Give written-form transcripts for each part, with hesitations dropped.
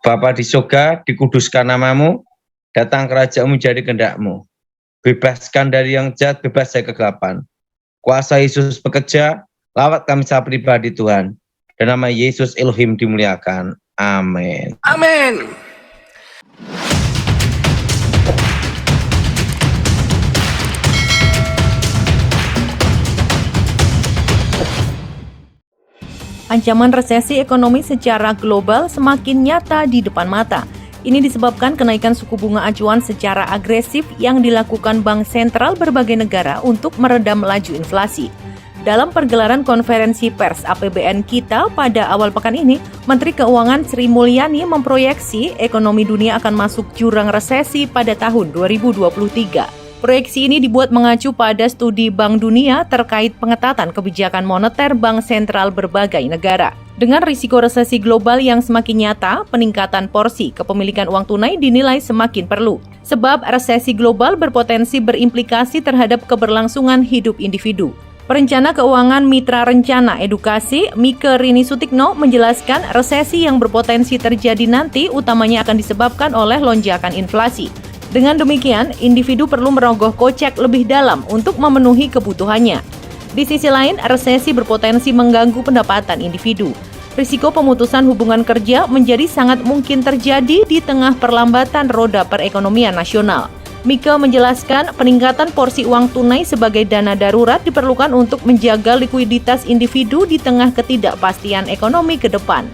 Bapa di surga, dikuduskan namamu, datang kerajaanmu jadi kehendak-mu. Bebaskan dari yang jahat, bebas dari kegelapan. Kuasa Yesus bekerja, lawat kami secara pribadi Tuhan. Dan nama Yesus Elohim dimuliakan. Amin. Amin. Ancaman resesi ekonomi secara global semakin nyata di depan mata. Ini disebabkan kenaikan suku bunga acuan secara agresif yang dilakukan bank sentral berbagai negara untuk meredam laju inflasi. Dalam pergelaran konferensi pers APBN kita pada awal pekan ini, Menteri Keuangan Sri Mulyani memproyeksi ekonomi dunia akan masuk jurang resesi pada tahun 2023. Proyeksi ini dibuat mengacu pada studi Bank Dunia terkait pengetatan kebijakan moneter bank sentral berbagai negara. Dengan risiko resesi global yang semakin nyata, peningkatan porsi kepemilikan uang tunai dinilai semakin perlu. Sebab resesi global berpotensi berimplikasi terhadap keberlangsungan hidup individu. Perencana Keuangan Mitra Rencana Edukasi, Mike Rini Sutikno, menjelaskan resesi yang berpotensi terjadi nanti utamanya akan disebabkan oleh lonjakan inflasi. Dengan demikian, individu perlu merogoh kocek lebih dalam untuk memenuhi kebutuhannya. Di sisi lain, resesi berpotensi mengganggu pendapatan individu. Risiko pemutusan hubungan kerja menjadi sangat mungkin terjadi di tengah perlambatan roda perekonomian nasional. Mika menjelaskan peningkatan porsi uang tunai sebagai dana darurat diperlukan untuk menjaga likuiditas individu di tengah ketidakpastian ekonomi ke depan.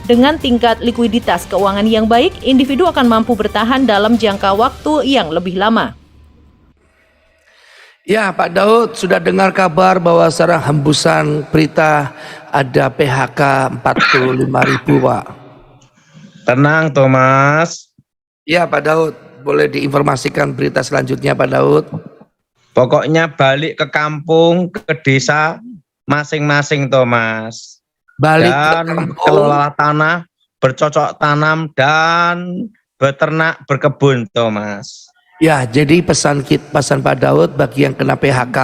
Dengan tingkat likuiditas keuangan yang baik, individu akan mampu bertahan dalam jangka waktu yang lebih lama. Ya, Pak Daud, sudah dengar kabar bahwa sekarang hembusan berita ada PHK 45.000, Pak. Tenang, Thomas. Ya, Pak Daud, boleh diinformasikan berita selanjutnya, Pak Daud? Pokoknya balik ke kampung, ke desa masing-masing, Thomas. Balik dan kelola tanah, bercocok tanam, dan beternak, berkebun, Thomas. Ya, jadi pesan Pak Daud bagi yang kena PHK,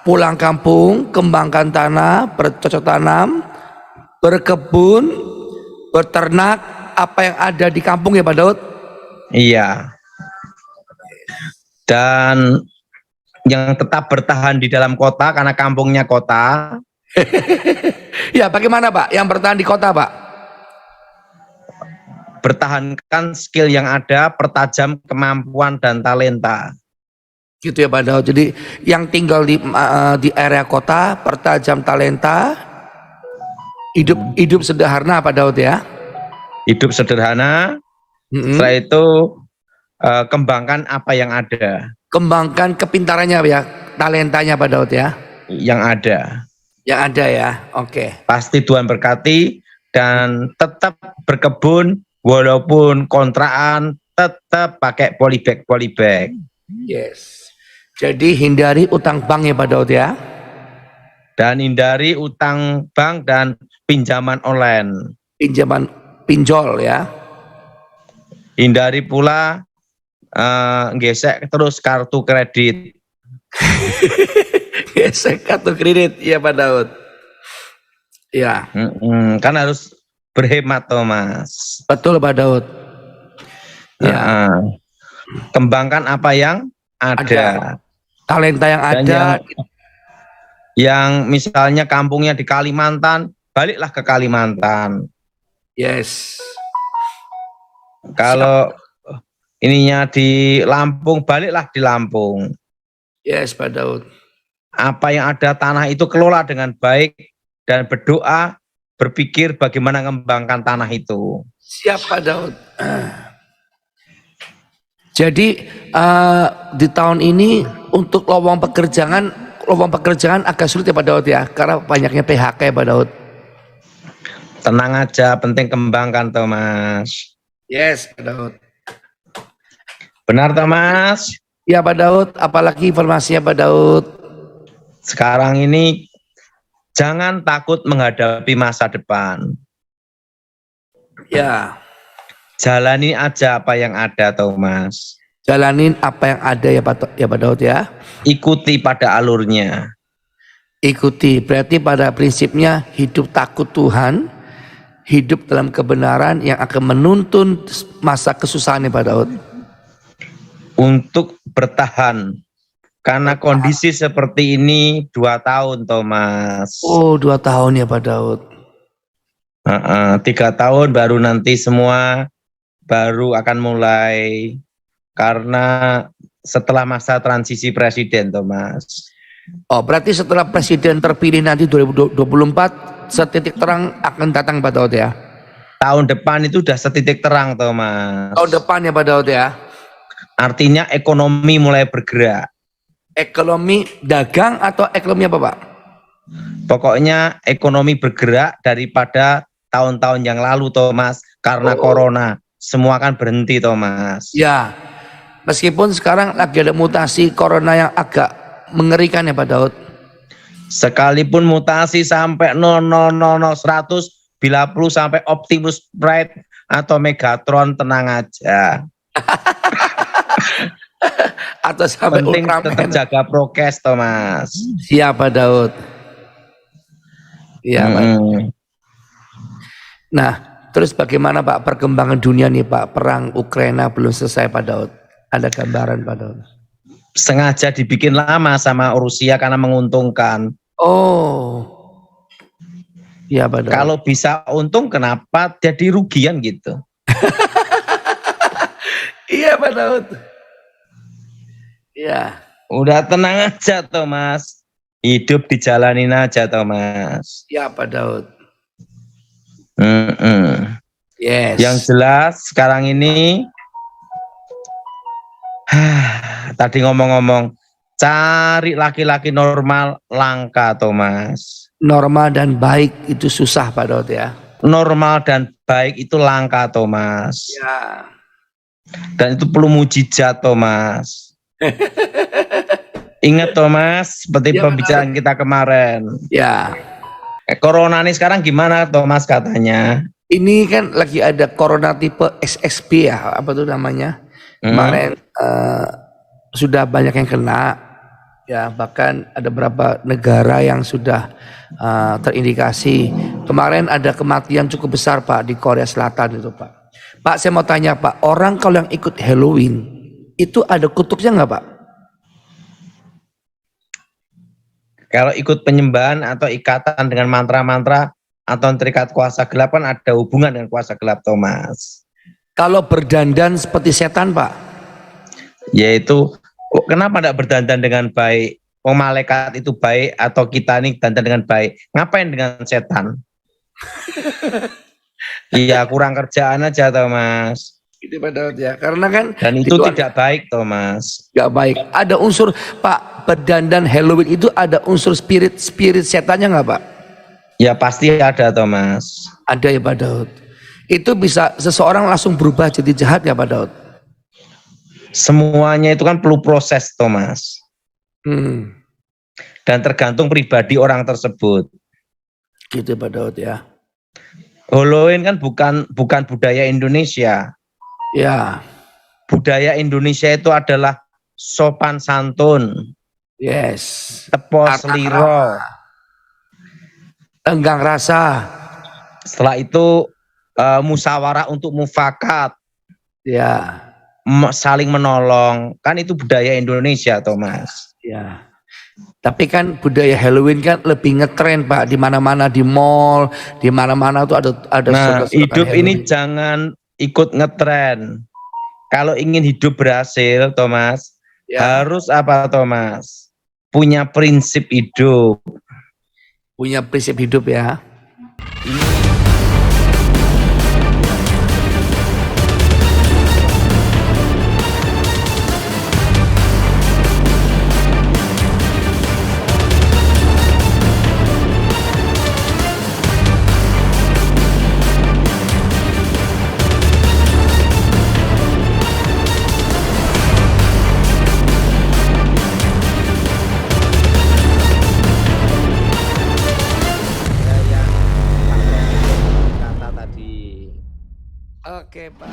pulang kampung, kembangkan tanah, bercocok tanam, berkebun, beternak, apa yang ada di kampung ya Pak Daud? Iya. Dan yang tetap bertahan di dalam kota karena kampungnya kota. Ya, bagaimana Pak? Yang bertahan di kota, Pak? Pertahankan skill yang ada, pertajam kemampuan dan talenta. Gitu ya Pak Daud. Jadi yang tinggal di area kota, pertajam talenta, hidup sederhana Pak Daud ya? Hidup sederhana. Setelah itu kembangkan apa yang ada. Kembangkan kepintarannya ya, talentanya Pak Daud ya? Yang ada. Yang ada ya, oke. Pasti Tuhan berkati dan tetap berkebun walaupun kontraan, tetap pakai polybag. Yes. Jadi hindari utang bank ya Pak Daud ya. Dan hindari utang bank dan pinjaman online. Pinjol ya. Hindari pula gesek terus kartu kredit. Gesek kartu kredit, ya Pak Daud. Ya. Kan harus berhemat, Thomas. Betul Pak Daud. Ya. Kembangkan apa yang ada. Talenta yang ada. Yang misalnya kampungnya di Kalimantan, baliklah ke Kalimantan. Yes. Kalau ininya di Lampung, baliklah di Lampung. Yes, Pak Daud. Apa yang ada tanah itu kelola dengan baik dan berdoa, berpikir bagaimana mengembangkan tanah itu. Siap Pak Daud. Jadi di tahun ini untuk lowong pekerjaan agak sulit ya Pak Daud ya, karena banyaknya PHK ya Pak Daud. Tenang aja, penting kembangkan Thomas. Yes Pak Daud. Benar Thomas? Ya Pak Daud, apalagi informasinya Pak Daud? Sekarang ini jangan takut menghadapi masa depan. Ya. Jalani aja apa yang ada, Thomas. Jalanin apa yang ada ya Pak Daud ya. Ikuti pada alurnya. Ikuti, berarti pada prinsipnya hidup takut Tuhan hidup dalam kebenaran yang akan menuntun masa kesusahannya Pak Daud? Untuk bertahan. Karena kondisi seperti ini 2 tahun, Thomas. Oh, 2 tahun ya Pak Daud. 3 tahun baru nanti semua baru akan mulai. Karena setelah masa transisi presiden, Thomas. Oh, berarti setelah presiden terpilih nanti 2024, setitik terang akan datang Pak Daud ya? Tahun depan itu sudah setitik terang, Thomas. Tahun depan ya Pak Daud ya? Artinya ekonomi mulai bergerak. Ekonomi dagang atau ekonomi apa Pak? Pokoknya ekonomi bergerak daripada tahun-tahun yang lalu, Thomas. Karena corona, semua kan berhenti, Thomas. Ya, meskipun sekarang lagi ada mutasi corona yang agak mengerikan ya Pak Daud. Sekalipun mutasi sampai 0000100, bila perlu sampai Optimus Prime atau Megatron, tenang aja. Atau sampai Penting tetap Ultraman. jaga prokes, Thomas. Siap Pak Daud. Iya Pak. Nah, terus bagaimana Pak perkembangan dunia nih Pak? Perang Ukraina belum selesai Pak Daud. Ada gambaran Pak Daud? Sengaja dibikin lama sama Rusia karena menguntungkan. Oh, iya Pak Daud. Kalau bisa untung, kenapa jadi rugian gitu? Iya Pak Daud. Iya. Udah tenang aja, Thomas. Hidup dijalanin aja, Thomas. Iya Pak Daud. Yes. Yang jelas sekarang ini, tadi ngomong-ngomong, cari laki-laki normal langka, Thomas. Normal dan baik itu susah Pak Daud ya. Normal dan baik itu langka, Thomas. Ya. Dan itu perlu mujizat, Thomas. Ingat, Thomas, seperti Ya, pembicaraan kita kemarin. Ya. Corona ini sekarang gimana, Thomas, katanya? Ini kan lagi ada corona tipe XXB ya, apa tuh namanya? Kemarin sudah banyak yang kena, ya bahkan ada beberapa negara yang sudah terindikasi. Kemarin ada kematian cukup besar Pak di Korea Selatan itu Pak. Pak saya mau tanya Pak, orang kalau yang ikut Halloween itu ada kutuknya nggak Pak? Kalau ikut penyembahan atau ikatan dengan mantra-mantra atau terikat kuasa gelap kan ada hubungan dengan kuasa gelap, Thomas. Kalau berdandan seperti setan Pak? Yaitu, kenapa tidak berdandan dengan baik? Oh, malaikat itu baik atau kita nih dandan dengan baik? Ngapain dengan setan? Iya, kurang kerjaan aja, Thomas. Itu Pak Daud ya, karena kan Dan itu tidak baik, Thomas. Gak baik. Ada unsur Pak, berdandan Halloween itu ada unsur spirit setannya nggak Pak? Ya pasti ada, Thomas. Ada ya Pak Daud. Itu bisa seseorang langsung berubah jadi jahat ya Pak Daud? Semuanya itu kan perlu proses, Thomas. Dan tergantung pribadi orang tersebut. Gitu Pak Daud ya. Halloween kan bukan budaya Indonesia. Ya. Budaya Indonesia itu adalah sopan santun, Yes. tepo seliro. Enggang rasa. Setelah itu musyawarah untuk mufakat, Ya. saling menolong. Kan itu budaya Indonesia, Thomas. Ya. Tapi kan budaya Halloween kan lebih ngetren Pak, di mana-mana, di mall, di mana-mana tuh ada Nah, surat-surat hidup Halloween. ini jangan ikut ngetren. Kalau ingin hidup berhasil, Thomas, Ya. harus apa, Thomas? Punya prinsip hidup. Punya prinsip hidup ya. Kata tadi. Oke Pak.